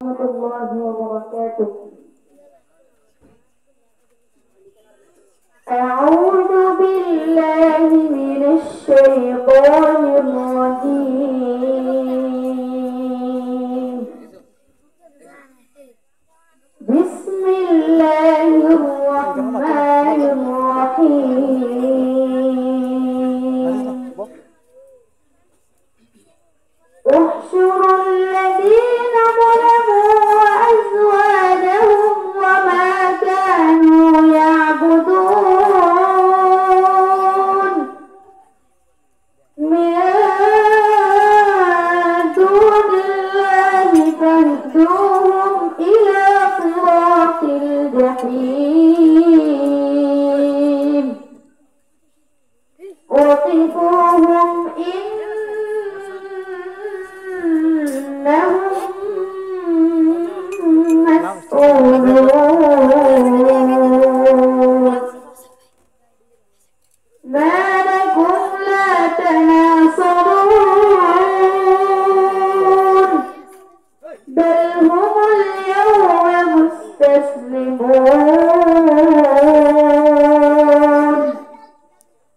ورحمة الله وبركاته. أعوذ بالله من الشيطان الرجيم. بسم الله الرحمن الرحيم. احشروا الذين ظلموا وأزواجهم وما كانوا يعبدون من دون الله فاهدوهم إلى صراط الجحيم. وقفوهم إنهم مسؤولون. ما لكم لا تناصرون بل هم اليوم مستسلمون.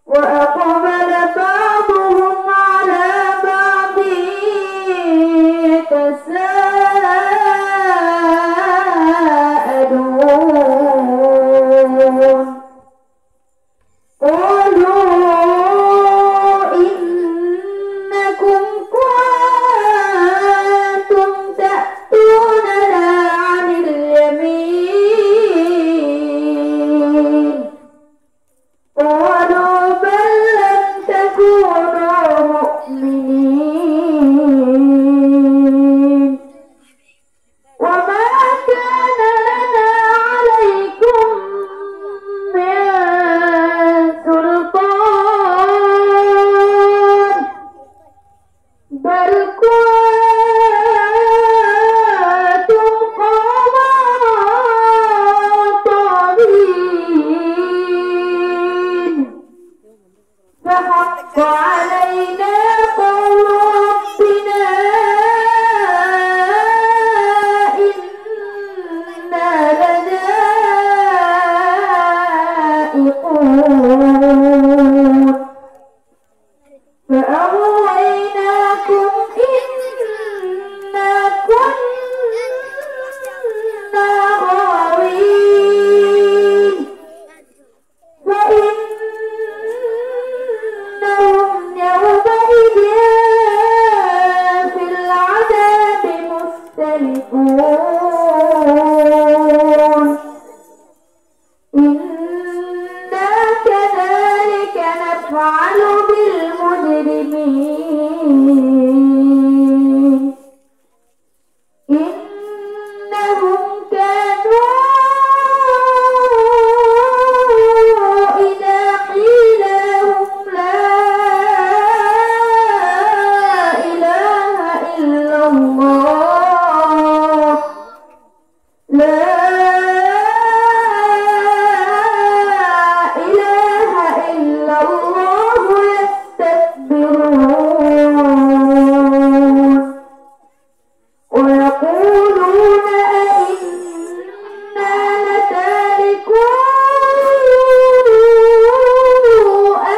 وأقبل بعضهم على بعض يتساءلون. قالوا إنكم كنتم تأتوننا عن اليمين. قالوا بل لم تكونوا مؤمنين. وما كان لنا عليكم من سلطان بل كنتم قوما طاغين. فحق علينا قول ربنا إنا لذائقون. فأغويناكم إنا كنا غاوين. فإنهم يومئذ في العذاب مختلفون. إنا كذلك نفعل بالمجرمين. إنهم كانوا إذا قيل لهم لا إله إلا الله لا إله إلا الله يستكبرون. ويقولون أئنا لتاركو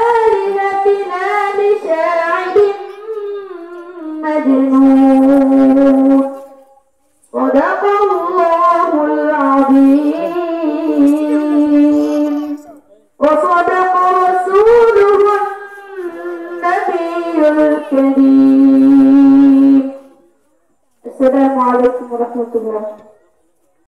آلهتنا لشاعر مجنون. صدق الله العظيم وصدق رسوله النبي الكريم. السلام عليكم ورحمة الله.